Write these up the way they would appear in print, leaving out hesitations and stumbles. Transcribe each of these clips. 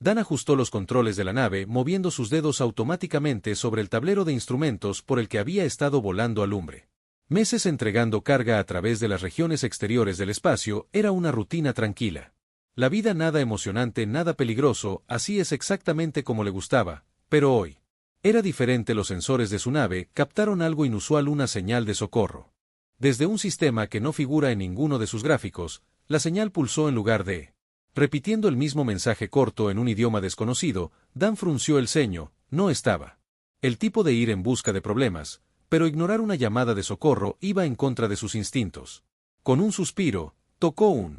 Dan ajustó los controles de la nave moviendo sus dedos automáticamente sobre el tablero de instrumentos por el que había estado volando a lumbre. Meses entregando carga a través de las regiones exteriores del espacio era una rutina tranquila. La vida nada emocionante, nada peligroso, así es exactamente como le gustaba, pero hoy. Era diferente. Los sensores de su nave captaron algo inusual, una señal de socorro. Desde un sistema que no figura en ninguno de sus gráficos, la señal pulsó en lugar de... Repitiendo el mismo mensaje corto en un idioma desconocido, Dan frunció el ceño. No estaba el tipo de ir en busca de problemas, pero ignorar una llamada de socorro iba en contra de sus instintos. Con un suspiro, tocó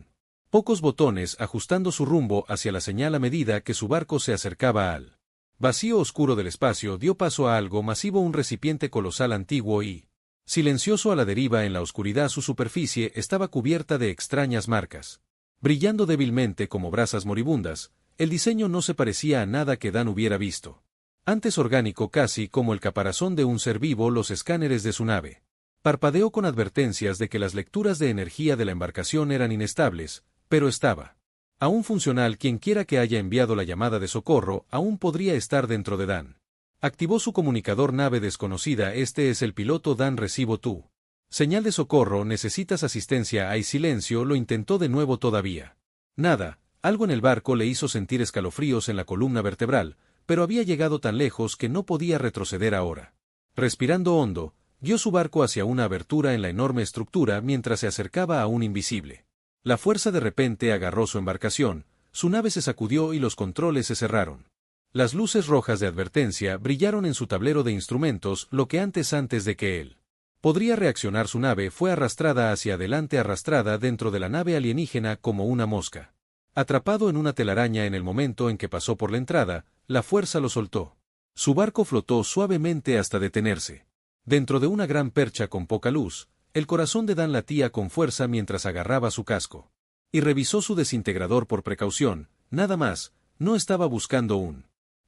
pocos botones ajustando su rumbo hacia la señal a medida que su barco se acercaba al vacío oscuro del espacio. Dio paso a algo masivo, un recipiente colosal antiguo y silencioso a la deriva en la oscuridad. Su superficie estaba cubierta de extrañas marcas, brillando débilmente como brasas moribundas. El diseño no se parecía a nada que Dan hubiera visto antes, orgánico casi como el caparazón de un ser vivo. Los escáneres de su nave parpadeó con advertencias de que las lecturas de energía de la embarcación eran inestables, pero estaba aún funcional. Quienquiera que haya enviado la llamada de socorro aún podría estar dentro de Dan. Activó su comunicador. Nave desconocida, este es el piloto Dan, recibo tu señal de socorro. ¿Necesitas asistencia? Hay silencio. Lo intentó de nuevo. Todavía nada. Algo en el barco le hizo sentir escalofríos en la columna vertebral, pero había llegado tan lejos que no podía retroceder ahora. Respirando hondo, guió su barco hacia una abertura en la enorme estructura mientras se acercaba a un invisible. La fuerza de repente agarró su embarcación, su nave se sacudió y los controles se cerraron. Las luces rojas de advertencia brillaron en su tablero de instrumentos. Lo que antes de que él podría reaccionar, su nave fue arrastrada hacia adelante, arrastrada dentro de la nave alienígena como una mosca. Atrapado en una telaraña. En el momento en que pasó por la entrada, la fuerza lo soltó. Su barco flotó suavemente hasta detenerse. Dentro de una gran percha con poca luz, el corazón de Dan latía con fuerza mientras agarraba su casco. Y revisó su desintegrador por precaución, nada más. No estaba buscando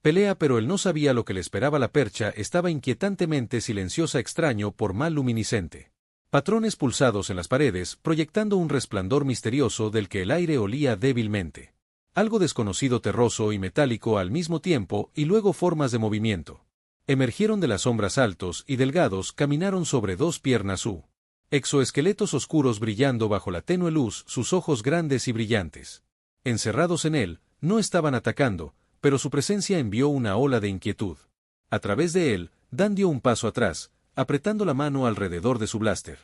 pelea, pero él no sabía lo que le esperaba. La percha estaba inquietantemente silenciosa, extraño por mal luminiscente. Patrones pulsados en las paredes, proyectando un resplandor misterioso del que el aire olía débilmente. Algo desconocido, terroso y metálico al mismo tiempo, y luego formas de movimiento. Emergieron de las sombras, altos y delgados, caminaron sobre dos piernas, exoesqueletos oscuros brillando bajo la tenue luz, sus ojos grandes y brillantes. Encerrados en él, no estaban atacando, pero su presencia envió una ola de inquietud. A través de él, Dan dio un paso atrás, apretando la mano alrededor de su blaster.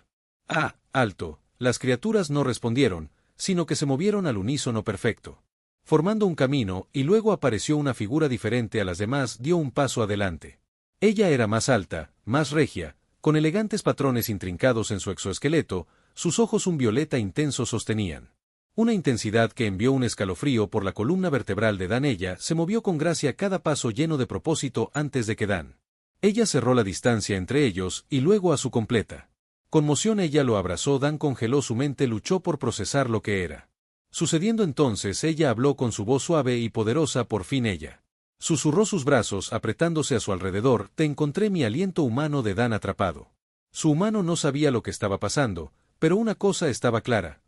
¡Ah! Alto. Las criaturas no respondieron, sino que se movieron al unísono perfecto, formando un camino, y luego apareció una figura diferente a las demás. Dio un paso adelante. Ella era más alta, más regia, con elegantes patrones intrincados en su exoesqueleto. Sus ojos un violeta intenso sostenían una intensidad que envió un escalofrío por la columna vertebral de Dan. Ella se movió con gracia, cada paso lleno de propósito. Antes de que Dan. Ella cerró la distancia entre ellos, y luego a su completa conmoción ella lo abrazó. Dan congeló su mente, luchó por procesar lo que era sucediendo. Entonces ella habló con su voz suave y poderosa. Por fin ella susurró, sus brazos apretándose a su alrededor. Te encontré. Mi aliento humano de Dan atrapado. Su humano no sabía lo que estaba pasando, pero una cosa estaba clara,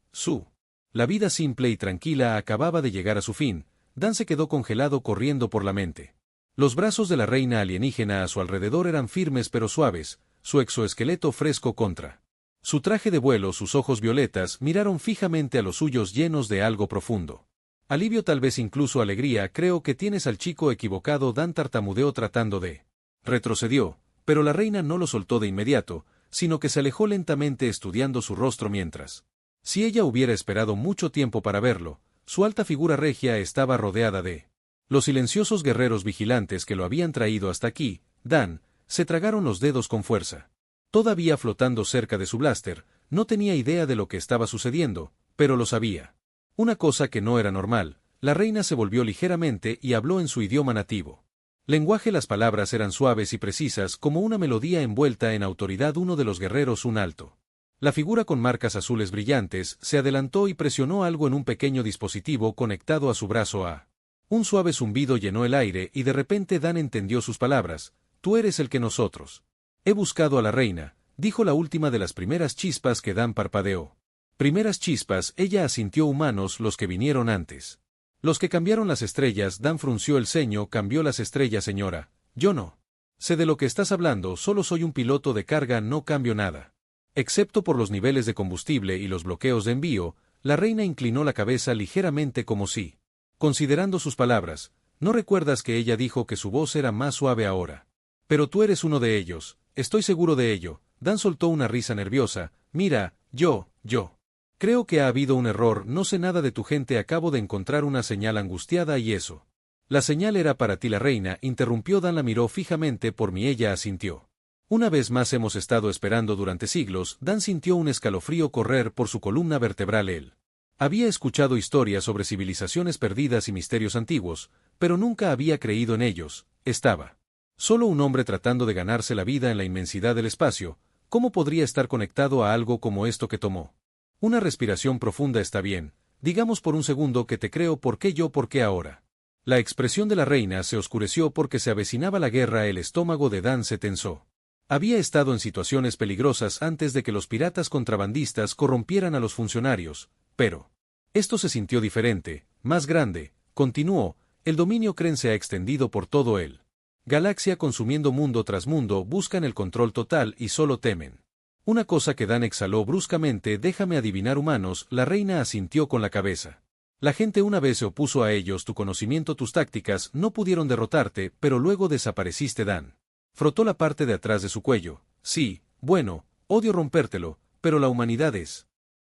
la vida simple y tranquila acababa de llegar a su fin. Dan se quedó congelado, corriendo por la mente. Los brazos de la reina alienígena a su alrededor eran firmes pero suaves, su exoesqueleto fresco contra su traje de vuelo. Sus ojos violetas miraron fijamente a los suyos, llenos de algo profundo. Alivio, tal vez incluso alegría. Creo que tienes al chico equivocado. Dan tartamudeó tratando de retrocedió, pero la reina no lo soltó de inmediato, sino que se alejó lentamente, estudiando su rostro mientras. Si ella hubiera esperado mucho tiempo para verlo, su alta figura regia estaba rodeada de los silenciosos guerreros vigilantes que lo habían traído hasta aquí. Dan se tragaron los dedos con fuerza. Todavía flotando cerca de su blaster, no tenía idea de lo que estaba sucediendo, pero lo sabía. Una cosa que no era normal. La reina se volvió ligeramente y habló en su idioma nativo. Lenguaje. Las palabras eran suaves y precisas como una melodía envuelta en autoridad. Uno de los guerreros, un alto. La figura con marcas azules brillantes, se adelantó y presionó algo en un pequeño dispositivo conectado a su brazo. Un suave zumbido llenó el aire y de repente Dan entendió sus palabras. Tú eres el que nosotros. He buscado a la reina, dijo la última de las primeras chispas que Dan parpadeó. Primeras chispas, ella asintió. Humanos, los que vinieron antes. Los que cambiaron las estrellas. Dan frunció el ceño. Cambió las estrellas, señora. Yo no. Sé de lo que estás hablando, solo soy un piloto de carga, no cambio nada. Excepto por los niveles de combustible y los bloqueos de envío, la reina inclinó la cabeza ligeramente como si, considerando sus palabras, ¿no recuerdas que ella dijo que su voz era más suave ahora? Pero tú eres uno de ellos, estoy seguro de ello. Dan soltó una risa nerviosa. Mira, yo. Creo que ha habido un error, no sé nada de tu gente, acabo de encontrar una señal angustiada y eso. La señal era para ti, la reina, interrumpió. Dan la miró fijamente por mí, ella asintió. Una vez más hemos estado esperando durante siglos. Dan sintió un escalofrío correr por su columna vertebral. Él había escuchado historias sobre civilizaciones perdidas y misterios antiguos, pero nunca había creído en ellos. Estaba solo un hombre tratando de ganarse la vida en la inmensidad del espacio. ¿Cómo podría estar conectado a algo como esto que tomó? Una respiración profunda. Está bien, digamos por un segundo que te creo. ¿Por qué yo? ¿Por qué ahora? La expresión de la reina se oscureció porque se avecinaba la guerra. El estómago de Dan se tensó. Había estado en situaciones peligrosas antes de que los piratas contrabandistas corrompieran a los funcionarios, pero esto se sintió diferente, más grande. Continuó, el dominio Kren se ha extendido por todo el galaxia, consumiendo mundo tras mundo, buscan el control total y solo temen una cosa que Dan exhaló bruscamente. Déjame adivinar, humanos. La reina asintió con la cabeza. La gente una vez se opuso a ellos, tu conocimiento, tus tácticas, no pudieron derrotarte, pero luego desapareciste. Dan frotó la parte de atrás de su cuello. Sí, bueno, odio rompértelo, pero la humanidad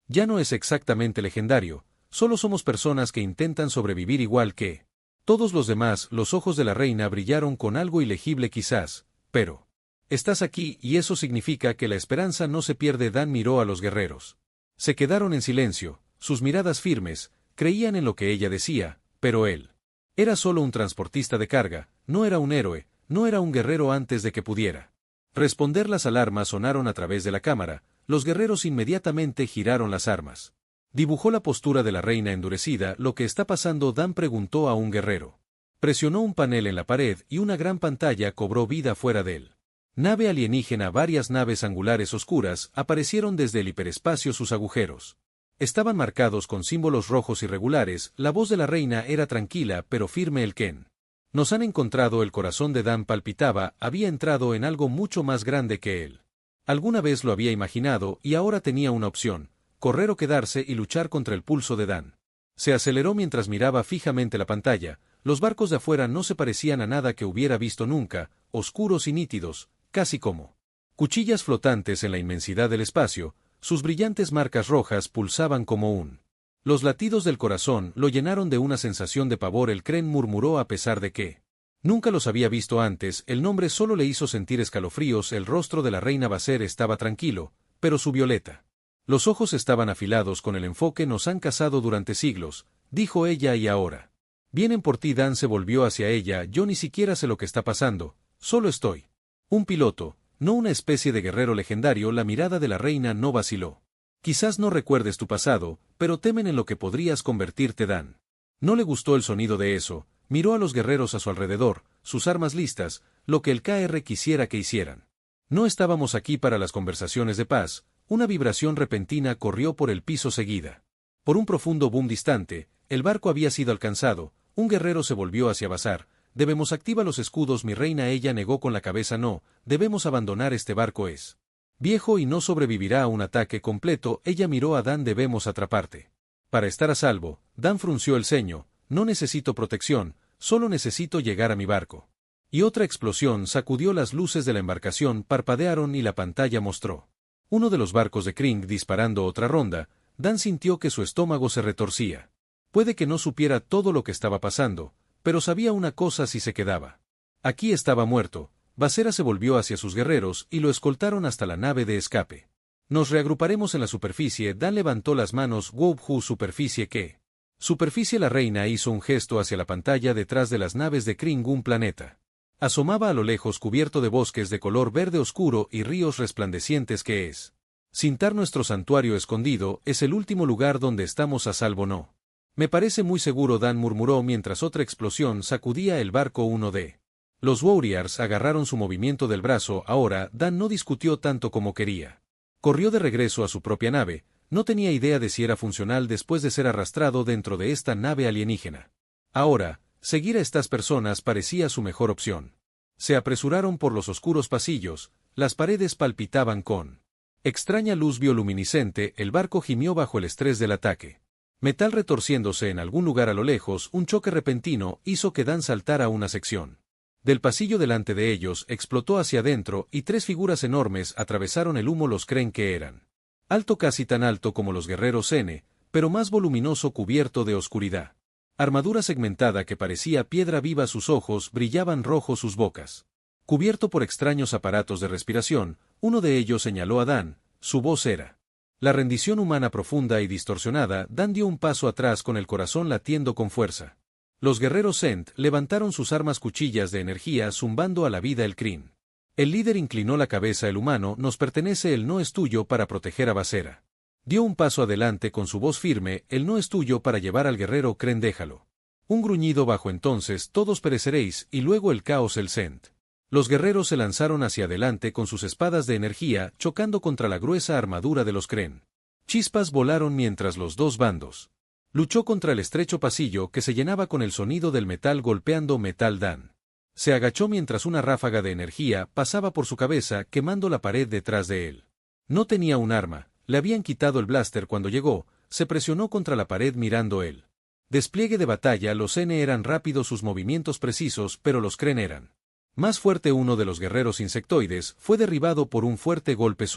ya no es exactamente legendario, solo somos personas que intentan sobrevivir igual que todos los demás. Los ojos de la reina brillaron con algo ilegible quizás, pero estás aquí y eso significa que la esperanza no se pierde. Dan miró a los guerreros. Se quedaron en silencio, sus miradas firmes, creían en lo que ella decía, pero él era solo un transportista de carga, no era un héroe, no era un guerrero. Antes de que pudiera responder, las alarmas sonaron a través de la cámara. Los guerreros inmediatamente giraron las armas. Dibujó la postura de la reina endurecida. ¿Lo que está pasando? Dan preguntó a un guerrero. Presionó un panel en la pared y una gran pantalla cobró vida fuera de él. Nave alienígena. Varias naves angulares oscuras aparecieron desde el hiperespacio. Sus agujeros estaban marcados con símbolos rojos irregulares. La voz de la reina era tranquila pero firme. El Ken. Nos han encontrado. El corazón de Dan palpitaba, había entrado en algo mucho más grande que él. Alguna vez lo había imaginado y ahora tenía una opción, correr o quedarse y luchar contra el pulso de Dan. Se aceleró mientras miraba fijamente la pantalla. Los barcos de afuera no se parecían a nada que hubiera visto nunca, oscuros y nítidos, casi como cuchillas flotantes en la inmensidad del espacio. Sus brillantes marcas rojas pulsaban como un los latidos del corazón lo llenaron de una sensación de pavor. El Kren murmuró a pesar de que nunca los había visto antes. El nombre solo le hizo sentir escalofríos. El rostro de la reina Basser estaba tranquilo, pero su violeta los ojos estaban afilados con el enfoque. Nos han cazado durante siglos, dijo ella, y ahora vienen por ti. Dan se volvió hacia ella. Yo ni siquiera sé lo que está pasando, solo estoy un piloto, no una especie de guerrero legendario. La mirada de la reina no vaciló. Quizás no recuerdes tu pasado, pero temen en lo que podrías convertirte. Dan no le gustó el sonido de eso, miró a los guerreros a su alrededor, sus armas listas, lo que el KR quisiera que hicieran. No estábamos aquí para las conversaciones de paz. Una vibración repentina corrió por el piso seguida por un profundo boom distante. El barco había sido alcanzado. Un guerrero se volvió hacia Basar. Debemos activar los escudos, mi reina. Ella negó con la cabeza. No, debemos abandonar este barco. Es viejo y no sobrevivirá a un ataque completo. Ella miró a Dan. Debemos atraparte para estar a salvo. Dan frunció el ceño. No necesito protección, solo necesito llegar a mi barco. Y otra explosión sacudió las luces de la embarcación, parpadearon y la pantalla mostró uno de los barcos de Kring disparando otra ronda. Dan sintió que su estómago se retorcía. Puede que no supiera todo lo que estaba pasando, pero sabía una cosa: si se quedaba aquí estaba muerto. Basera se volvió hacia sus guerreros y lo escoltaron hasta la nave de escape. Nos reagruparemos en la superficie. Dan levantó las manos. Wobhu, superficie. ¿Qué? Superficie. La reina hizo un gesto hacia la pantalla detrás de las naves de Kring. Un planeta asomaba a lo lejos, cubierto de bosques de color verde oscuro y ríos resplandecientes. ¿Qué es? Sintar, nuestro santuario escondido, es el último lugar donde estamos a salvo. No me parece muy seguro, Dan murmuró mientras otra explosión sacudía el barco. Uno de los Warriors agarraron su movimiento del brazo. Ahora, Dan no discutió tanto como quería. Corrió de regreso a su propia nave. No tenía idea de si era funcional después de ser arrastrado dentro de esta nave alienígena. Ahora, seguir a estas personas parecía su mejor opción. Se apresuraron por los oscuros pasillos, las paredes palpitaban con extraña luz bioluminiscente, el barco gimió bajo el estrés del ataque. Metal retorciéndose en algún lugar a lo lejos, un choque repentino hizo que Dan saltara una sección. Del pasillo delante de ellos explotó hacia adentro y tres figuras enormes atravesaron el humo. Los creen que eran alto, casi tan alto como los guerreros N, pero más voluminoso, cubierto de oscuridad. Armadura segmentada que parecía piedra viva, sus ojos brillaban rojos, sus bocas cubierto por extraños aparatos de respiración. Uno de ellos señaló a Dan, su voz era la rendición humana profunda y distorsionada. Dan dio un paso atrás con el corazón latiendo con fuerza. Los guerreros Sent levantaron sus armas, cuchillas de energía zumbando a la vida. El Kryn. El líder inclinó la cabeza. El humano nos pertenece, el no es tuyo para proteger a Basera. Dio un paso adelante con su voz firme, el no es tuyo para llevar al guerrero Kren, déjalo. Un gruñido bajo, entonces todos pereceréis, y luego el caos. El Sent. Los guerreros se lanzaron hacia adelante con sus espadas de energía, chocando contra la gruesa armadura de los Kren. Chispas volaron mientras los dos bandos luchó contra el estrecho pasillo que se llenaba con el sonido del metal golpeando metal. Dan se agachó mientras una ráfaga de energía pasaba por su cabeza, quemando la pared detrás de él. No tenía un arma, le habían quitado el blaster cuando llegó. Se presionó contra la pared mirando el despliegue de batalla. Los N eran rápidos, sus movimientos precisos, pero los Kren eran más fuerte. Uno de los guerreros insectoides fue derribado por un fuerte golpe,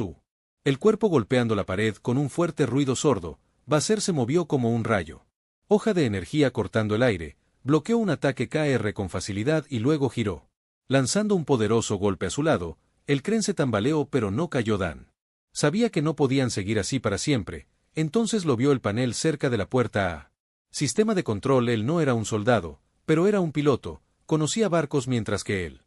el cuerpo golpeando la pared con un fuerte ruido sordo. Basser se movió como un rayo. Hoja de energía cortando el aire, bloqueó un ataque KR con facilidad y luego giró. Lanzando un poderoso golpe a su lado, el Kren se tambaleó pero no cayó. Dan sabía que no podían seguir así para siempre, entonces lo vio el panel cerca de la puerta a sistema de control. Él no era un soldado, pero era un piloto, conocía barcos mientras que él.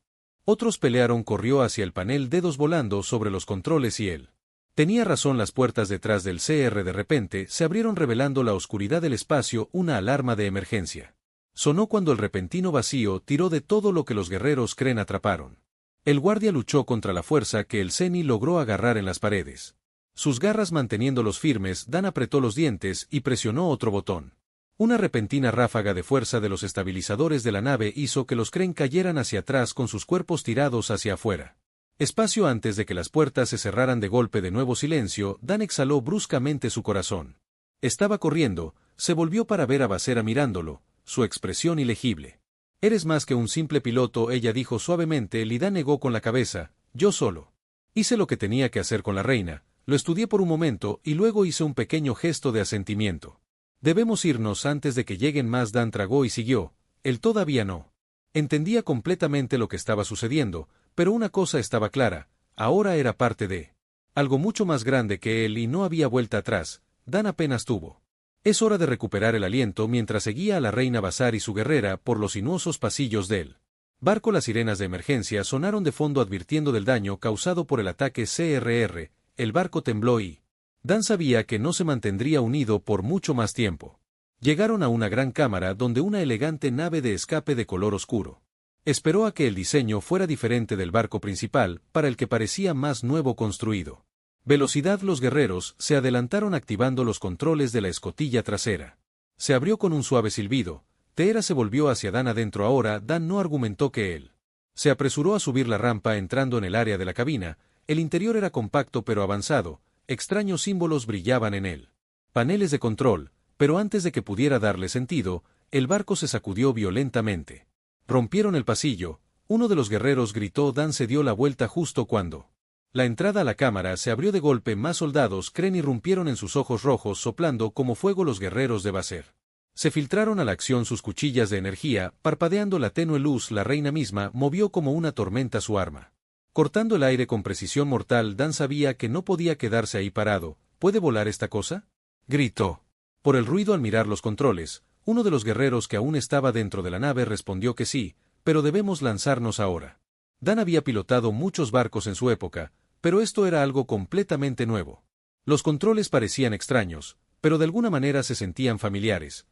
Otros pelearon. Corrió hacia el panel, dedos volando sobre los controles, y él tenía razón. Las puertas detrás del CR de repente se abrieron revelando la oscuridad del espacio. Una alarma de emergencia sonó cuando el repentino vacío tiró de todo lo que los guerreros Kren atraparon. El guardia luchó contra la fuerza que el Zeni logró agarrar en las paredes. Sus garras manteniéndolos firmes, Dan apretó los dientes y presionó otro botón. Una repentina ráfaga de fuerza de los estabilizadores de la nave hizo que los Kren cayeran hacia atrás con sus cuerpos tirados hacia afuera. Espacio antes de que las puertas se cerraran de golpe. De nuevo silencio. Dan exhaló bruscamente su corazón. Estaba corriendo, se volvió para ver a Basera mirándolo, su expresión ilegible. Eres más que un simple piloto, ella dijo suavemente. Dan negó con la cabeza. Yo solo hice lo que tenía que hacer con la reina, lo estudié por un momento y luego hice un pequeño gesto de asentimiento. Debemos irnos antes de que lleguen más. Dan tragó y siguió. Él todavía no entendía completamente lo que estaba sucediendo, pero una cosa estaba clara, ahora era parte de algo mucho más grande que él y no había vuelta atrás. Dan apenas tuvo. Es hora de recuperar el aliento mientras seguía a la reina Basar y su guerrera por los sinuosos pasillos del barco. Las sirenas de emergencia sonaron de fondo advirtiendo del daño causado por el ataque CRR. El barco tembló y Dan sabía que no se mantendría unido por mucho más tiempo. Llegaron a una gran cámara donde una elegante nave de escape de color oscuro esperó a que el diseño fuera diferente del barco principal, para el que parecía más nuevo construido. Velocidad. Los guerreros se adelantaron activando los controles de la escotilla trasera. Se abrió con un suave silbido. Teera se volvió hacia Dan. Adentro ahora. Dan no argumentó que él se apresuró a subir la rampa entrando en el área de la cabina. El interior era compacto pero avanzado. Extraños símbolos brillaban en él. Paneles de control, pero antes de que pudiera darle sentido, el barco se sacudió violentamente. Rompieron el pasillo. Uno de los guerreros gritó. Dan se dio la vuelta justo cuando la entrada a la cámara se abrió de golpe. Más soldados Kren irrumpieron en sus ojos rojos soplando como fuego. Los guerreros de Basser se filtraron a la acción, sus cuchillas de energía, parpadeando la tenue luz. La reina misma movió como una tormenta su arma, cortando el aire con precisión mortal. Dan sabía que no podía quedarse ahí parado. ¿Puede volar esta cosa?, gritó. Por el ruido al mirar los controles, uno de los guerreros que aún estaba dentro de la nave respondió que sí, pero debemos lanzarnos ahora. Dan había pilotado muchos barcos en su época, pero esto era algo completamente nuevo. Los controles parecían extraños, pero de alguna manera se sentían familiares.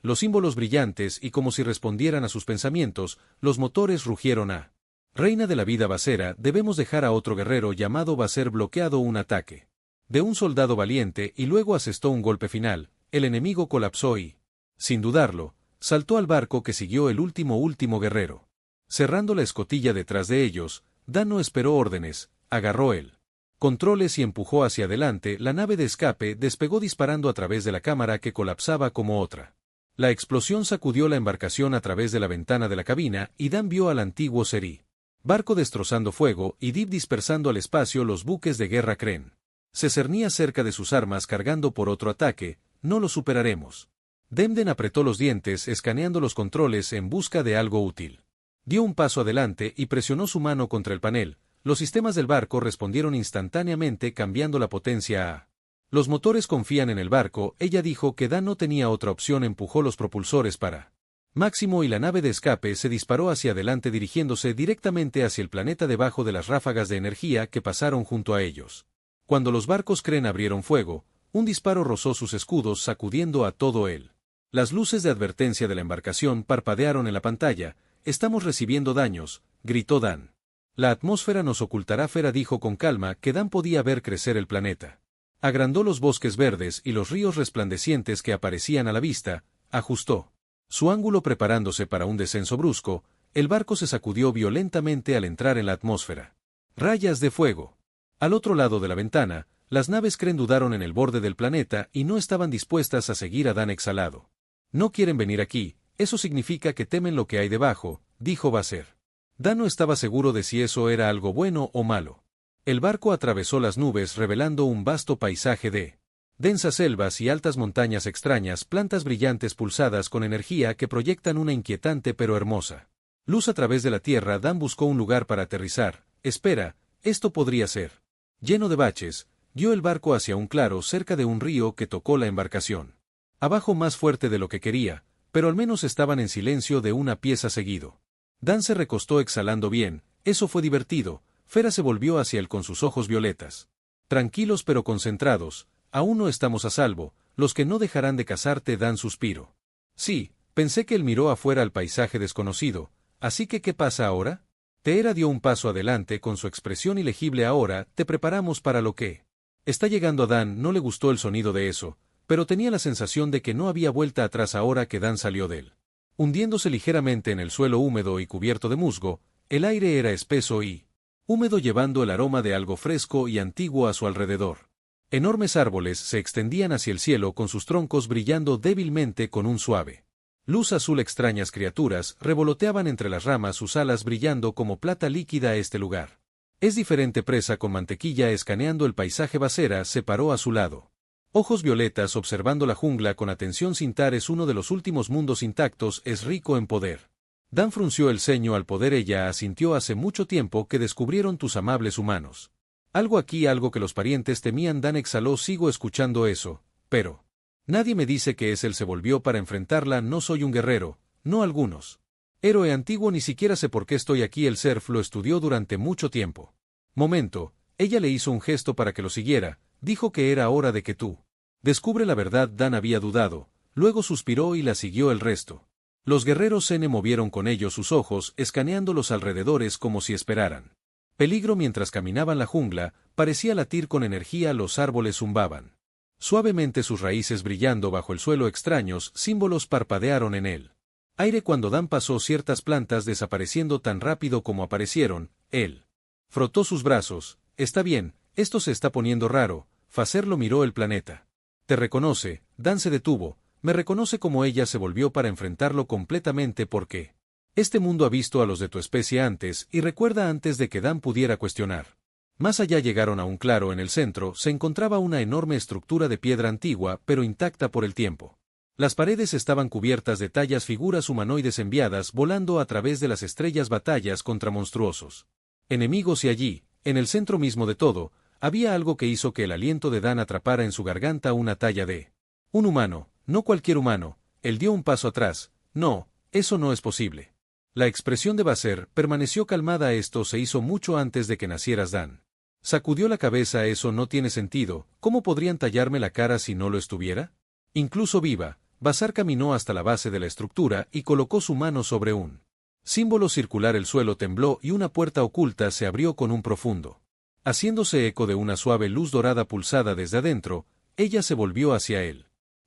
Los símbolos brillantes y como si respondieran a sus pensamientos, los motores rugieron a Reina de la vida Basera. Debemos dejar a otro guerrero llamado Basser bloqueado un ataque de un soldado valiente y luego asestó un golpe final. El enemigo colapsó y, sin dudarlo, saltó al barco que siguió el último guerrero. Cerrando la escotilla detrás de ellos, Dan no esperó órdenes, agarró el controles y empujó hacia adelante. La nave de escape despegó disparando a través de la cámara que colapsaba como otra. La explosión sacudió la embarcación a través de la ventana de la cabina y Dan vio al antiguo Seri barco destrozando fuego y Deep dispersando al espacio los buques de guerra Kren. Se cernía cerca de sus armas cargando por otro ataque. No lo superaremos. Demden apretó los dientes escaneando los controles en busca de algo útil. Dio un paso adelante y presionó su mano contra el panel. Los sistemas del barco respondieron instantáneamente cambiando la potencia a. Los motores confían en el barco. Ella dijo que Dan no tenía otra opción. Empujó los propulsores para máximo y la nave de escape se disparó hacia adelante dirigiéndose directamente hacia el planeta debajo de las ráfagas de energía que pasaron junto a ellos. Cuando los barcos Kren abrieron fuego, un disparo rozó sus escudos sacudiendo a todo él. Las luces de advertencia de la embarcación parpadearon en la pantalla. «Estamos recibiendo daños», gritó Dan. «La atmósfera nos ocultará». Fera dijo con calma que Dan podía ver crecer el planeta. Agrandó los bosques verdes y los ríos resplandecientes que aparecían a la vista. Ajustó su ángulo preparándose para un descenso brusco. El barco se sacudió violentamente al entrar en la atmósfera. Rayas de fuego. Al otro lado de la ventana, las naves Kren dudaron en el borde del planeta y no estaban dispuestas a seguir a Dan exhalado. «No quieren venir aquí, eso significa que temen lo que hay debajo», dijo Vaser. Dan no estaba seguro de si eso era algo bueno o malo. El barco atravesó las nubes revelando un vasto paisaje de densas selvas y altas montañas extrañas, plantas brillantes pulsadas con energía que proyectan una inquietante pero hermosa luz a través de la tierra. Dan buscó un lugar para aterrizar. «Espera, esto podría ser lleno de baches». Guió el barco hacia un claro cerca de un río que tocó la embarcación. Abajo más fuerte de lo que quería, pero al menos estaban en silencio de una pieza seguido. Dan se recostó exhalando bien. Eso fue divertido. Fera se volvió hacia él con sus ojos violetas. «Tranquilos pero concentrados, aún no estamos a salvo, los que no dejarán de cazarte». Dan suspiro. «Sí, pensé que él». Miró afuera al paisaje desconocido. «Así que ¿qué pasa ahora?» Teera dio un paso adelante con su expresión ilegible. «Ahora, te preparamos para lo que está llegando». A Dan no le gustó el sonido de eso, pero tenía la sensación de que no había vuelta atrás ahora que Dan salió de él. Hundiéndose ligeramente en el suelo húmedo y cubierto de musgo, el aire era espeso y húmedo llevando el aroma de algo fresco y antiguo a su alrededor. Enormes árboles se extendían hacia el cielo con sus troncos brillando débilmente con un suave luz azul. Extrañas criaturas revoloteaban entre las ramas, sus alas brillando como plata líquida. «Este lugar es diferente». Presa con mantequilla escaneando el paisaje. Vasera se paró a su lado. Ojos violetas observando la jungla con atención. «Sintar es uno de los últimos mundos intactos, es rico en poder». Dan frunció el ceño al poder. Ella asintió. «Hace mucho tiempo que descubrieron tus amables humanos algo aquí, algo que los parientes temían». Dan exhaló. «Sigo escuchando eso, pero nadie me dice que es él». Se volvió para enfrentarla. «No soy un guerrero, no algunos héroe antiguo, ni siquiera sé por qué estoy aquí. El surf lo estudió durante mucho tiempo». «Momento». Ella le hizo un gesto para que lo siguiera. «Dijo que era hora de que tú descubre la verdad». Dan había dudado, luego suspiró y la siguió el resto. Los guerreros N movieron con ellos sus ojos, escaneando los alrededores como si esperaran peligro. Mientras caminaban la jungla, parecía latir con energía. Los árboles zumbaban suavemente, sus raíces brillando bajo el suelo. Extraños símbolos parpadearon en el aire cuando Dan pasó. Ciertas plantas desapareciendo tan rápido como aparecieron. Él frotó sus brazos. «Está bien, esto se está poniendo raro». Facer lo miró. «El planeta te reconoce». Dan se detuvo. «Me reconoce como». Ella se volvió para enfrentarlo completamente. «¿Por qué? Este mundo ha visto a los de tu especie antes», y recuerda antes de que Dan pudiera cuestionar. Más allá llegaron a un claro. En el centro se encontraba una enorme estructura de piedra antigua pero intacta por el tiempo. Las paredes estaban cubiertas de tallas, figuras humanoides enviadas volando a través de las estrellas. Batallas contra monstruosos enemigos. Y allí, en el centro mismo de todo, había algo que hizo que el aliento de Dan atrapara en su garganta. Una talla de un humano, no cualquier humano. Él dio un paso atrás. «No, eso no es posible». La expresión de Vaser permaneció calmada. «Esto se hizo mucho antes de que nacieras». Dan sacudió la cabeza. «Eso no tiene sentido. ¿Cómo podrían tallarme la cara si no lo estuviera? Incluso viva». Vaser caminó hasta la base de la estructura y colocó su mano sobre un símbolo circular. El suelo tembló y una puerta oculta se abrió con un profundo haciéndose eco de una suave luz dorada pulsada desde adentro. Ella se volvió hacia él.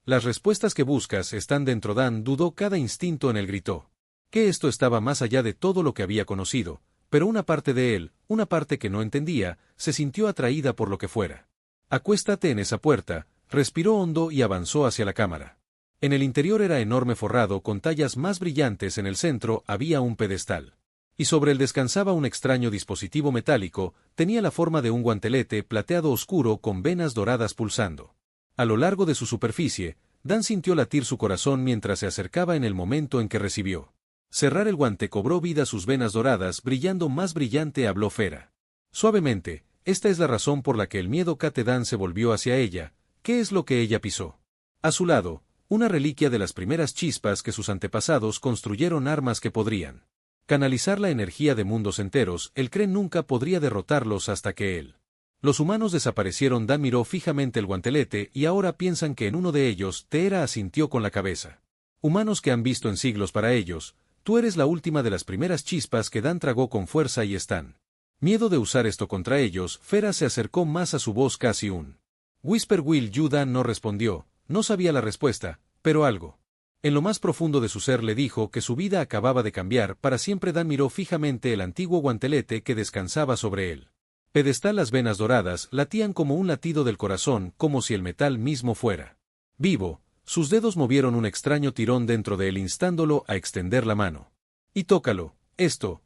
Las respuestas que buscas están dentro. Dan dudó cada instinto en él. Gritó. Que esto estaba más allá de todo lo que había conocido, pero una parte de él, una parte que no entendía, se sintió atraída por lo que fuera. Acuéstate en esa puerta, respiró hondo y avanzó hacia la cámara. En el interior era enorme, forrado con tallas más brillantes. En el centro había un pedestal. Y sobre él descansaba un extraño dispositivo metálico, tenía la forma de un guantelete plateado oscuro con venas doradas pulsando. A lo largo de su superficie, Dan sintió latir su corazón mientras se acercaba. En el momento en que recibió cerrar el guante cobró vida sus venas doradas, brillando más brillante. Habló Fera. Suavemente, esta es la razón por la que el miedo Kate. Dan se volvió hacia ella. ¿Qué es lo que ella pisó? A su lado, una reliquia de las primeras chispas que sus antepasados construyeron, armas que podrían canalizar la energía de mundos enteros. El Kren nunca podría derrotarlos hasta que él. Los humanos desaparecieron. Dan miró fijamente el guantelete y ahora piensan que en uno de ellos. Teera asintió con la cabeza. Humanos que han visto en siglos. Para ellos, tú eres la última de las primeras chispas que Dan tragó con fuerza y están. Miedo de usar esto contra ellos. Fera se acercó más a su voz, casi un whisper. Will you? Dan no respondió, no sabía la respuesta, pero algo en lo más profundo de su ser le dijo que su vida acababa de cambiar para siempre. Dan miró fijamente el antiguo guantelete que descansaba sobre él. Pedestal. Las venas doradas latían como un latido del corazón, como si el metal mismo fuera vivo. Sus dedos movieron un extraño tirón dentro de él, instándolo a extender la mano. Y tócalo. Esto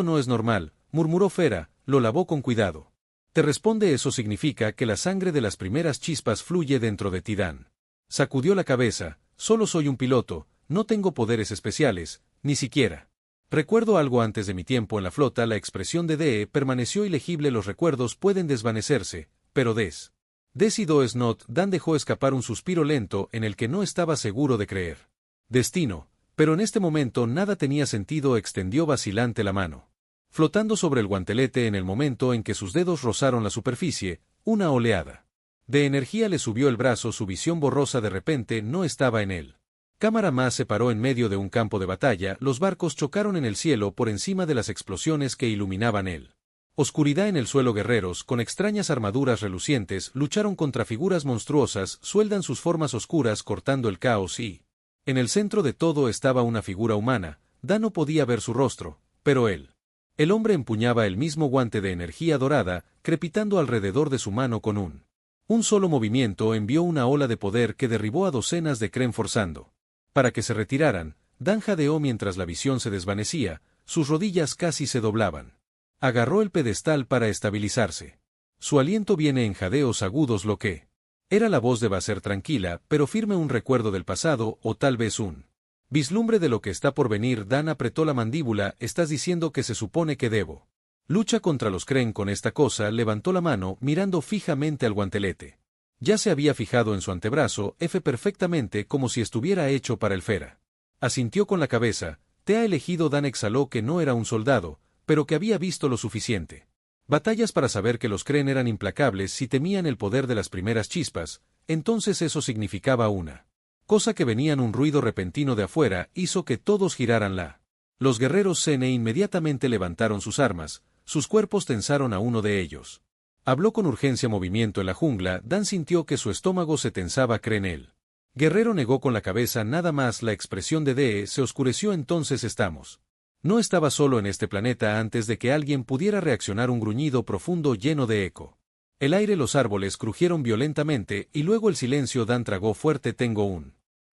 no es normal, murmuró Fera. Lo lavó con cuidado. Te responde. Eso significa que la sangre de las primeras chispas fluye dentro de ti. Dan sacudió la cabeza. Solo soy un piloto, no tengo poderes especiales, ni siquiera. Recuerdo algo antes de mi tiempo en la flota. La expresión de Dee permaneció ilegible. Los recuerdos pueden desvanecerse, pero Des y Does not. Dan dejó escapar un suspiro lento en el que no estaba seguro de creer. Destino, pero en este momento nada tenía sentido. Extendió vacilante la mano. Flotando sobre el guantelete. En el momento en que sus dedos rozaron la superficie, una oleada de energía le subió el brazo. Su visión borrosa de repente no estaba en él. Cámara más se paró en medio de un campo de batalla. Los barcos chocaron en el cielo por encima de las explosiones que iluminaban él. Oscuridad en el suelo. Guerreros con extrañas armaduras relucientes lucharon contra figuras monstruosas. Sueldan sus formas oscuras cortando el caos y en el centro de todo estaba una figura humana. Dan no podía ver su rostro, pero él. El hombre empuñaba el mismo guante de energía dorada, crepitando alrededor de su mano. Con un solo movimiento envió una ola de poder que derribó a docenas de Kren, forzando para que se retiraran. Dan jadeó mientras la visión se desvanecía, sus rodillas casi se doblaban. Agarró el pedestal para estabilizarse. Su aliento viene en jadeos agudos. Lo que era la voz de Basser, tranquila, pero firme, un recuerdo del pasado, o tal vez un vislumbre de lo que está por venir. Dan apretó la mandíbula. ¿Estás diciendo que se supone que debo lucha contra los Kren con esta cosa? Levantó la mano, mirando fijamente al guantelete. Ya se había fijado en su antebrazo, perfectamente, como si estuviera hecho para el Fera. Asintió con la cabeza. Te ha elegido. Dan exhaló que no era un soldado, pero que había visto lo suficiente batallas para saber que los Kren eran implacables si temían el poder de las primeras chispas. Entonces eso significaba una cosa que venían. Un ruido repentino de afuera hizo que todos giraran Los guerreros Sene inmediatamente levantaron sus armas. Sus cuerpos tensaron a uno de ellos. Habló con urgencia. Movimiento en la jungla. Dan sintió que su estómago se tensaba. Kren. El guerrero negó con la cabeza. Nada más. La expresión de Dee se oscureció. Entonces estamos. No estaba solo en este planeta. Antes de que alguien pudiera reaccionar, un gruñido profundo lleno de eco. El aire, los árboles crujieron violentamente y luego el silencio. Dan tragó fuerte.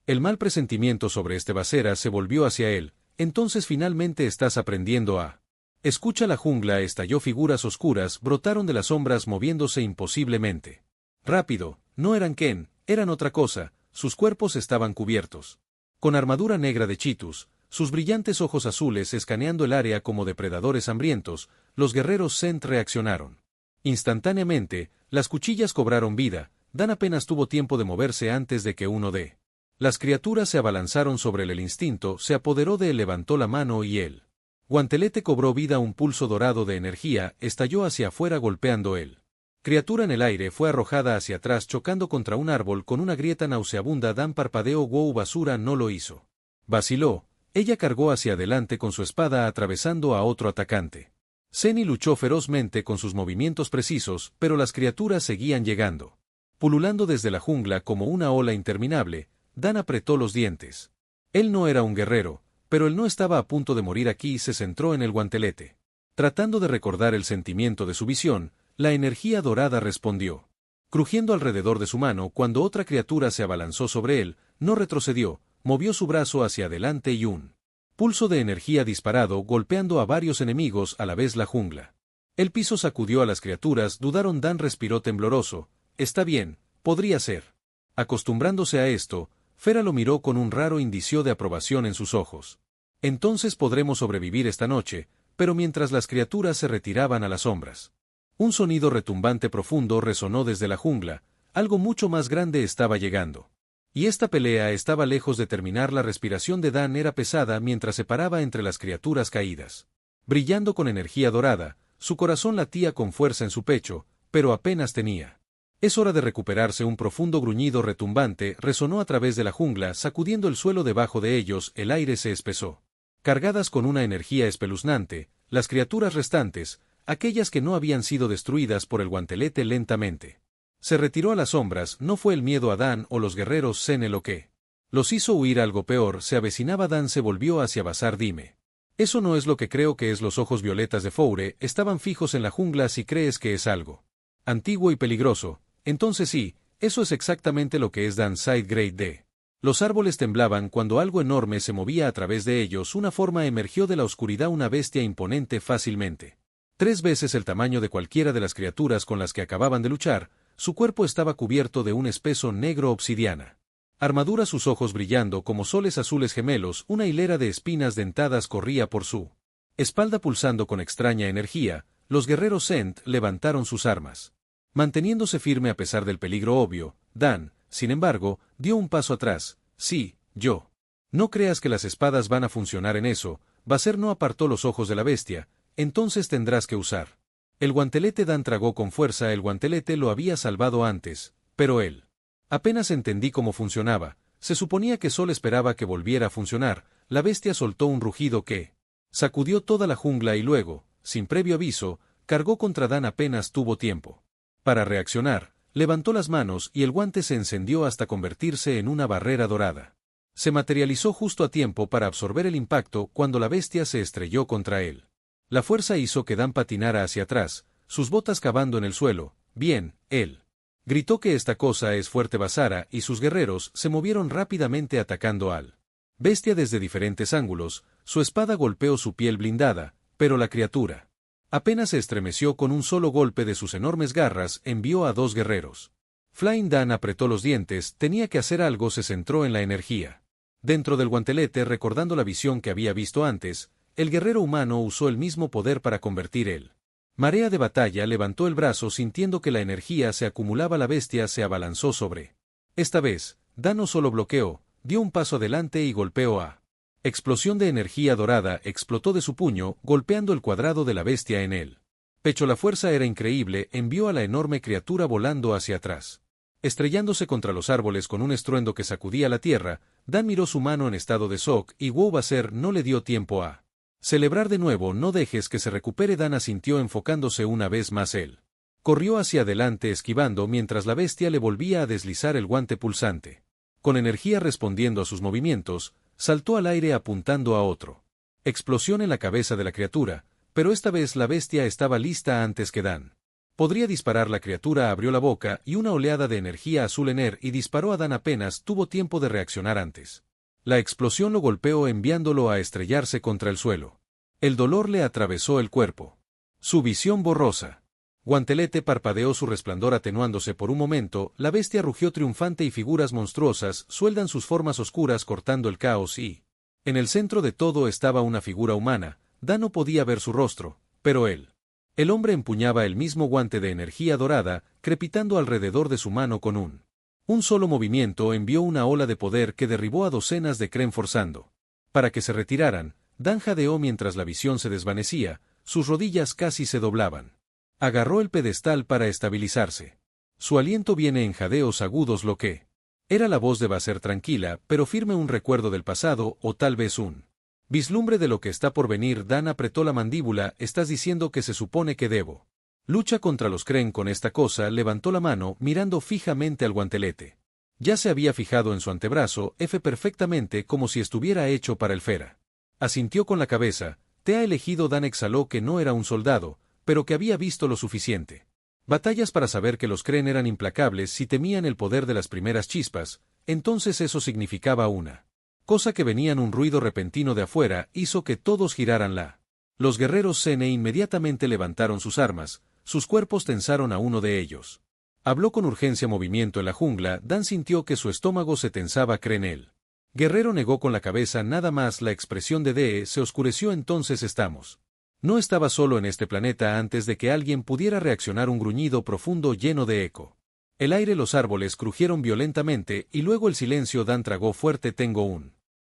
El mal presentimiento sobre este Basera se volvió hacia él. Entonces finalmente estás aprendiendo a escucha. La jungla estalló. Figuras oscuras brotaron de las sombras, moviéndose imposiblemente rápido. No eran Ken, eran otra cosa. Sus cuerpos estaban cubiertos con armadura negra de Chitus, sus brillantes ojos azules escaneando el área como depredadores hambrientos. Los guerreros Sent reaccionaron instantáneamente. Las cuchillas cobraron vida. Dan apenas tuvo tiempo de moverse antes de que uno de las criaturas se abalanzaron sobre él. El instinto se apoderó de él. Levantó la mano y él guantelete cobró vida. Un pulso dorado de energía estalló hacia afuera, golpeando él. Criatura en el aire fue arrojada hacia atrás, chocando contra un árbol con una grieta nauseabunda. Dan parpadeó. Wow, basura, no lo hizo. Vaciló. Ella cargó hacia adelante con su espada, atravesando a otro atacante. Seni luchó ferozmente con sus movimientos precisos, pero las criaturas seguían llegando. Pululando desde la jungla como una ola interminable, Dan apretó los dientes. Él no era un guerrero, pero él no estaba a punto de morir aquí y se centró en el guantelete. Tratando de recordar el sentimiento de su visión, la energía dorada respondió. Crujiendo alrededor de su mano cuando otra criatura se abalanzó sobre él, no retrocedió, movió su brazo hacia adelante y un pulso de energía disparado golpeando a varios enemigos a la vez la jungla. El piso sacudió a las criaturas, dudaron. Dan respiró tembloroso. Está bien, podría ser. Acostumbrándose a esto, Fera lo miró con un raro indicio de aprobación en sus ojos. Entonces podremos sobrevivir esta noche, pero mientras las criaturas se retiraban a las sombras. Un sonido retumbante profundo resonó desde la jungla, algo mucho más grande estaba llegando. Y esta pelea estaba lejos de terminar. La respiración de Dan era pesada mientras se paraba entre las criaturas caídas. Brillando con energía dorada, su corazón latía con fuerza en su pecho, pero apenas tenía. Es hora de recuperarse. Un profundo gruñido retumbante resonó a través de la jungla, sacudiendo el suelo debajo de ellos. El aire se espesó. Cargadas con una energía espeluznante, las criaturas restantes, aquellas que no habían sido destruidas por el guantelete, lentamente se retiró a las sombras. No fue el miedo a Dan o los guerreros Zen lo que los hizo huir. Algo peor se avecinaba. Dan se volvió hacia Bazar. Dime. Eso no es lo que creo que es. Los ojos violetas de Foure estaban fijos en la jungla. Si crees que es algo antiguo y peligroso, entonces sí, eso es exactamente lo que es. Dan Side Grade D. Los árboles temblaban cuando algo enorme se movía a través de ellos. Una forma emergió de la oscuridad, una bestia imponente, fácilmente 3 veces el tamaño de cualquiera de las criaturas con las que acababan de luchar. Su cuerpo estaba cubierto de un espeso negro obsidiana. Armadura, sus ojos brillando como soles azules gemelos. Una hilera de espinas dentadas corría por su espalda pulsando con extraña energía. Los guerreros Sent levantaron sus armas. Manteniéndose firme a pesar del peligro obvio, Dan, sin embargo, dio un paso atrás. Sí, yo. No creas que las espadas van a funcionar en eso. Baser no apartó los ojos de la bestia. Entonces tendrás que usar el guantelete. Dan tragó con fuerza. El guantelete lo había salvado antes, pero él apenas entendí cómo funcionaba. Se suponía que solo esperaba que volviera a funcionar. La bestia soltó un rugido que sacudió toda la jungla y luego, sin previo aviso, cargó contra Dan. Apenas tuvo tiempo para reaccionar, levantó las manos y el guante se encendió hasta convertirse en una barrera dorada. Se materializó justo a tiempo para absorber el impacto cuando la bestia se estrelló contra él. La fuerza hizo que Dan patinara hacia atrás, sus botas cavando en el suelo. Bien, él gritó que esta cosa es fuerte. Basara y sus guerreros se movieron rápidamente atacando al bestia desde diferentes ángulos. Su espada golpeó su piel blindada, pero la criatura apenas se estremeció. Con un solo golpe de sus enormes garras envió a 2 guerreros. Flying. Dan apretó los dientes, tenía que hacer algo. Se centró en la energía dentro del guantelete, recordando la visión que había visto antes. El guerrero humano usó el mismo poder para convertir el marea de batalla. Levantó el brazo sintiendo que la energía se acumulaba. La bestia se abalanzó sobre. Esta vez, Dan no solo bloqueó, dio un paso adelante y golpeó a. Explosión de energía dorada explotó de su puño, golpeando el cuadrado de la bestia en él. Pecho. La fuerza era increíble. Envió a la enorme criatura volando hacia atrás, estrellándose contra los árboles con un estruendo que sacudía la tierra. Dan miró su mano en estado de shock y Wu Baser no le dio tiempo a celebrar de nuevo. No dejes que se recupere. Dan asintió enfocándose una vez más. Él corrió hacia adelante esquivando mientras la bestia le volvía a deslizar el guante pulsante. Con energía respondiendo a sus movimientos, saltó al aire apuntando a otro. Explosión en la cabeza de la criatura, pero esta vez la bestia estaba lista antes que Dan podría disparar. La criatura abrió la boca y una oleada de energía azul y disparó a Dan. Apenas tuvo tiempo de reaccionar antes. La explosión lo golpeó enviándolo a estrellarse contra el suelo. El dolor le atravesó el cuerpo. Su visión borrosa. Guantelete parpadeó, su resplandor atenuándose por un momento. La bestia rugió triunfante y figuras monstruosas sueldan sus formas oscuras cortando el caos y en el centro de todo estaba una figura humana. Dan no podía ver su rostro, pero el hombre empuñaba el mismo guante de energía dorada, crepitando alrededor de su mano. Con un solo movimiento envió una ola de poder que derribó a docenas de Krem forzando para que se retiraran. Dan jadeó mientras la visión se desvanecía, sus rodillas casi se doblaban. Agarró el pedestal para estabilizarse. Su aliento viene en jadeos agudos. Lo que era la voz de Baser, tranquila, pero firme, un recuerdo del pasado o tal vez un vislumbre de lo que está por venir. Dan apretó la mandíbula. ¿Estás diciendo que se supone que debo lucha contra los Krem con esta cosa? Levantó la mano, mirando fijamente al guantelete. Ya se había fijado en su antebrazo, perfectamente como si estuviera hecho para el Fera. Asintió con la cabeza. Te ha elegido. Dan exhaló que no era un soldado, pero que había visto lo suficiente. Batallas para saber que los Kreen eran implacables si temían el poder de las primeras chispas, entonces eso significaba una cosa que venían. Un ruido repentino de afuera hizo que todos giraran. Los guerreros Sene inmediatamente levantaron sus armas, sus cuerpos tensaron a uno de ellos. Habló con urgencia. Movimiento en la jungla. Dan sintió que su estómago se tensaba. Krenel. Guerrero negó con la cabeza. Nada más. La expresión de Dee se oscureció. Entonces estamos. No estaba solo en este planeta antes de que alguien pudiera reaccionar. Un gruñido profundo lleno de eco. El aire, los árboles crujieron violentamente y luego el silencio. Dan tragó fuerte.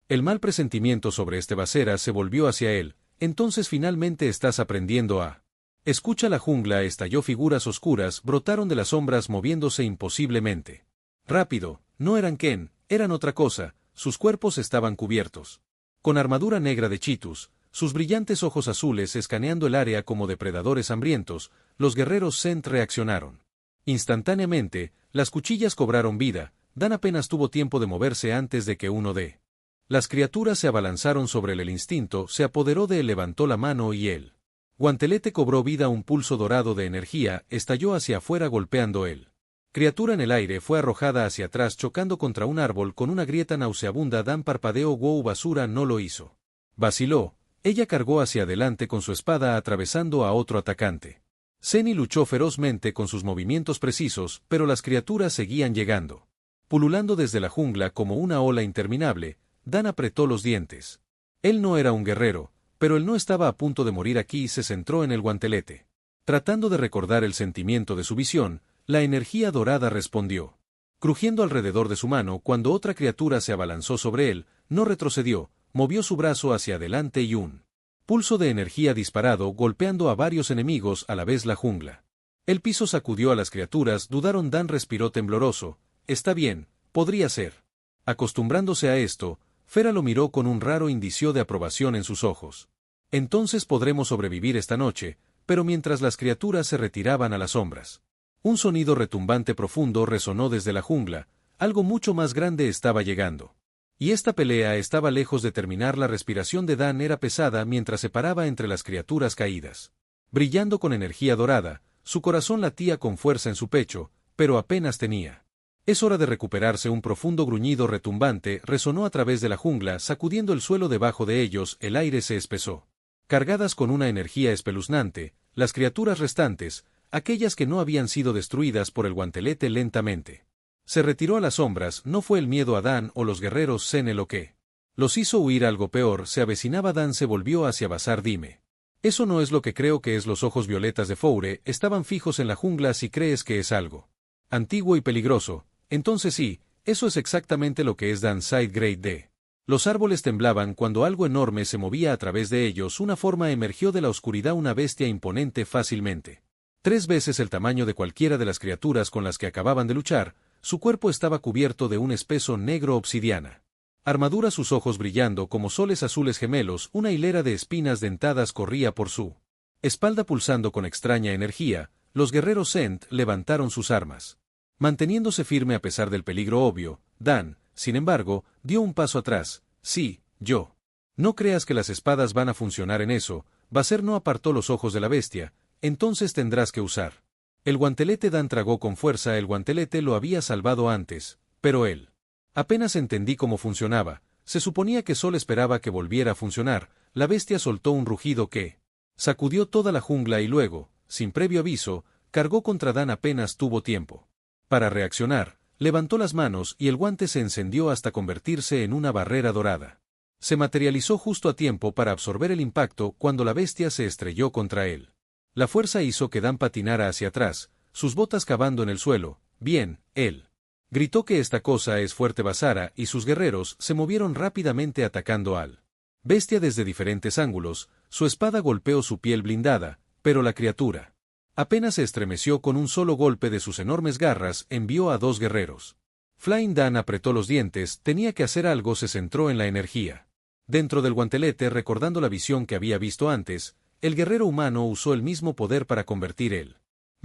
El mal presentimiento sobre este basera se volvió hacia él. Entonces finalmente estás aprendiendo a... Escucha. La jungla estalló. Figuras oscuras brotaron de las sombras moviéndose imposiblemente rápido. No eran Ken, eran otra cosa. Sus cuerpos estaban cubiertos con armadura negra de chitus, sus brillantes ojos azules escaneando el área como depredadores hambrientos. Los guerreros Sent reaccionaron instantáneamente. Las cuchillas cobraron vida. Dan apenas tuvo tiempo de moverse antes de que uno de las criaturas se abalanzaron sobre él. El instinto se apoderó de él. Levantó la mano y él guantelete cobró vida. Un pulso dorado de energía estalló hacia afuera golpeando él. Criatura en el aire fue arrojada hacia atrás chocando contra un árbol con una grieta nauseabunda. Dan parpadeó. Wow, basura. No lo hizo. Vaciló. Ella cargó hacia adelante con su espada atravesando a otro atacante. Seni luchó ferozmente con sus movimientos precisos, pero las criaturas seguían llegando. Pululando desde la jungla como una ola interminable, Dan apretó los dientes. Él no era un guerrero, pero él no estaba a punto de morir aquí. Se centró en el guantelete. Tratando de recordar el sentimiento de su visión, la energía dorada respondió. Crujiendo alrededor de su mano cuando otra criatura se abalanzó sobre él, no retrocedió, movió su brazo hacia adelante y un pulso de energía disparado golpeando a varios enemigos a la vez. La jungla. El piso sacudió a las criaturas. Dudaron. Dan respiró tembloroso. Está bien, podría ser. Acostumbrándose a esto, Fera lo miró con un raro indicio de aprobación en sus ojos. Entonces podremos sobrevivir esta noche, pero mientras las criaturas se retiraban a las sombras. Un sonido retumbante profundo resonó desde la jungla. Algo mucho más grande estaba llegando. Y esta pelea estaba lejos de terminar. La respiración de Dan era pesada mientras se paraba entre las criaturas caídas. Brillando con energía dorada, su corazón latía con fuerza en su pecho, pero apenas tenía. Es hora de recuperarse. Un profundo gruñido retumbante resonó a través de la jungla, sacudiendo el suelo debajo de ellos. El aire se espesó. Cargadas con una energía espeluznante, las criaturas restantes, aquellas que no habían sido destruidas por el guantelete, lentamente se retiró a las sombras. No fue el miedo a Dan o los guerreros Sene lo que los hizo huir. Algo peor se avecinaba. Dan se volvió hacia Basar. Dime. Eso no es lo que creo que es. Los ojos violetas de Foure estaban fijos en la jungla. Si crees que es algo antiguo y peligroso, entonces sí, eso es exactamente lo que es. Dan Side Great D. Los árboles temblaban cuando algo enorme se movía a través de ellos. Una forma emergió de la oscuridad. Una bestia imponente, fácilmente 3 veces el tamaño de cualquiera de las criaturas con las que acababan de luchar. Su cuerpo estaba cubierto de un espeso negro obsidiana armadura. Sus ojos brillando como soles azules gemelos. Una hilera de espinas dentadas corría por su espalda pulsando con extraña energía. Los guerreros Sent levantaron sus armas, manteniéndose firme a pesar del peligro obvio. Dan, sin embargo, dio un paso atrás. Sí, yo. No creas que las espadas van a funcionar en eso. Basar no apartó los ojos de la bestia. Entonces tendrás que usar el guantelete. Dan tragó con fuerza. El guantelete lo había salvado antes, pero él apenas entendí cómo funcionaba. Se suponía que solo esperaba que volviera a funcionar. La bestia soltó un rugido que sacudió toda la jungla y luego, sin previo aviso, cargó contra Dan. Apenas tuvo tiempo para reaccionar. Levantó las manos y el guante se encendió hasta convertirse en una barrera dorada. Se materializó justo a tiempo para absorber el impacto cuando la bestia se estrelló contra él. La fuerza hizo que Dan patinara hacia atrás, sus botas cavando en el suelo. Bien, él gritó que esta cosa es fuerte. Basara y sus guerreros se movieron rápidamente atacando al bestia desde diferentes ángulos. Su espada golpeó su piel blindada, pero la criatura apenas se estremeció. Con un solo golpe de sus enormes garras envió a 2 guerreros. Flying Dan apretó los dientes. Tenía que hacer algo. Se centró en la energía dentro del guantelete. Recordando la visión que había visto antes, el guerrero humano usó el mismo poder para convertir el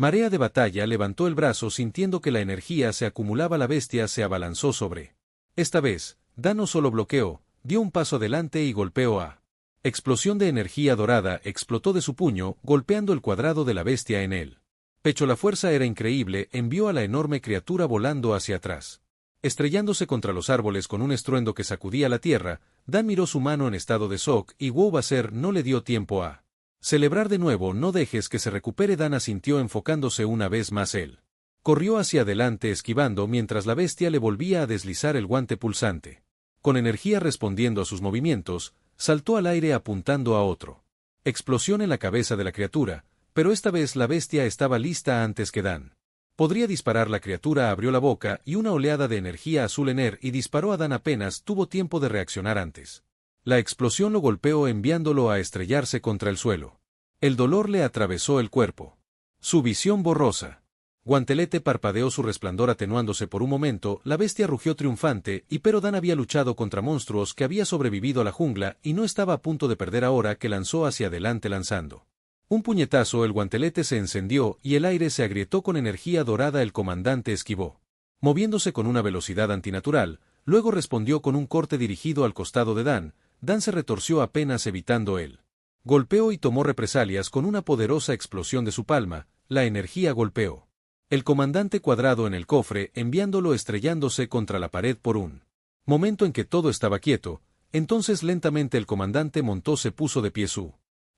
Marea de batalla levantó el brazo sintiendo que la energía se acumulaba. La bestia se abalanzó sobre. Esta vez, Dan no solo bloqueó, dio un paso adelante y golpeó a. Explosión de energía dorada explotó de su puño, golpeando el cuadrado de la bestia en él. Pecho, la fuerza era increíble, envió a la enorme criatura volando hacia atrás. Estrellándose contra los árboles con un estruendo que sacudía la tierra, Dan miró su mano en estado de shock y Wowbaser no le dio tiempo a celebrar de nuevo. No dejes que se recupere. Dan asintió enfocándose una vez más él. Corrió hacia adelante esquivando mientras la bestia le volvía a deslizar el guante pulsante. Con energía respondiendo a sus movimientos, saltó al aire apuntando a otro. Explosión en la cabeza de la criatura, pero esta vez la bestia estaba lista antes que Dan podría disparar. La criatura abrió la boca y una oleada de energía azul en él y disparó a Dan. Apenas tuvo tiempo de reaccionar antes. La explosión lo golpeó enviándolo a estrellarse contra el suelo. El dolor le atravesó el cuerpo. Su visión borrosa. Guantelete parpadeó su resplandor atenuándose por un momento. La bestia rugió triunfante, pero Dan había luchado contra monstruos que había sobrevivido a la jungla y no estaba a punto de perder ahora que lanzó hacia adelante lanzando un puñetazo. El guantelete se encendió y el aire se agrietó con energía dorada. El comandante esquivó, moviéndose con una velocidad antinatural, luego respondió con un corte dirigido al costado de Dan. Dan se retorció apenas evitando el golpeó y tomó represalias con una poderosa explosión de su palma. La energía golpeó el comandante cuadrado en el cofre, enviándolo estrellándose contra la pared por un momento en que todo estaba quieto. Entonces lentamente el comandante montó, se puso de pie.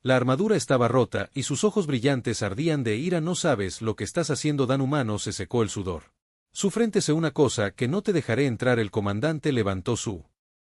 La armadura estaba rota y sus ojos brillantes ardían de ira. No sabes lo que estás haciendo. Dan humano se secó el sudor. Su frente se una cosa que no te dejaré entrar. El comandante levantó su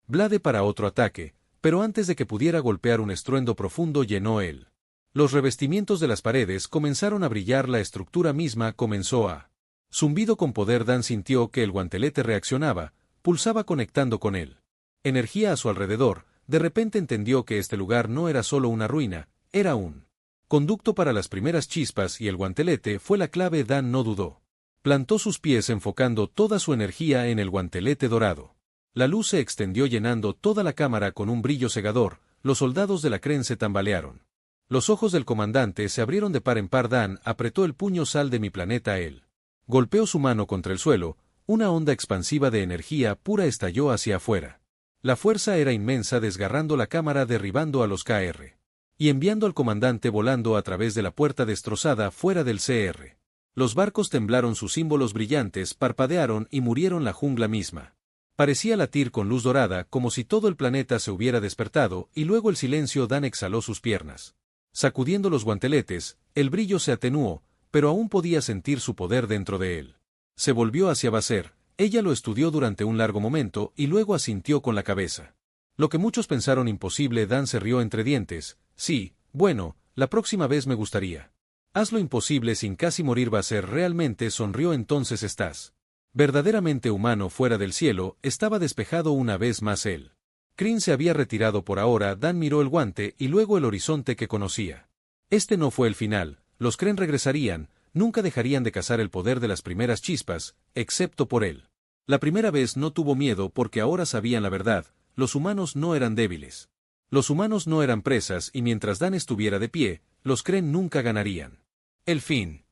blade para otro ataque, pero antes de que pudiera golpear un estruendo profundo llenó él. Los revestimientos de las paredes comenzaron a brillar. La estructura misma comenzó a zumbido con poder. Dan sintió que el guantelete reaccionaba, pulsaba conectando con él. Energía a su alrededor. De repente entendió que este lugar no era solo una ruina, era un conducto para las primeras chispas y el guantelete fue la clave. Dan no dudó. Plantó sus pies enfocando toda su energía en el guantelete dorado. La luz se extendió llenando toda la cámara con un brillo cegador. Los soldados de la Kren se tambalearon. Los ojos del comandante se abrieron de par en par. Dan apretó el puño. Sal de mi planeta. Él golpeó su mano contra el suelo, una onda expansiva de energía pura estalló hacia afuera. La fuerza era inmensa, desgarrando la cámara, derribando a los KR y enviando al comandante volando a través de la puerta destrozada fuera del CR. Los barcos temblaron, sus símbolos brillantes parpadearon y murieron. La jungla misma parecía latir con luz dorada, como si todo el planeta se hubiera despertado, y luego el silencio. Dan exhaló sus piernas, sacudiendo los guanteletes. El brillo se atenuó, pero aún podía sentir su poder dentro de él. Se volvió hacia Baser. Ella lo estudió durante un largo momento y luego asintió con la cabeza. Lo que muchos pensaron imposible. Dan se rió entre dientes. Sí, bueno, la próxima vez me gustaría. Haz lo imposible sin casi morir. Baser realmente sonrió. Entonces estás verdaderamente humano. Fuera del cielo, estaba despejado una vez más él. Kryn se había retirado por ahora. Dan miró el guante y luego el horizonte que conocía. Este no fue el final, los Kren regresarían, nunca dejarían de cazar el poder de las primeras chispas, excepto por él. La primera vez no tuvo miedo porque ahora sabían la verdad, los humanos no eran débiles. Los humanos no eran presas y mientras Dan estuviera de pie, los Kren nunca ganarían. El fin.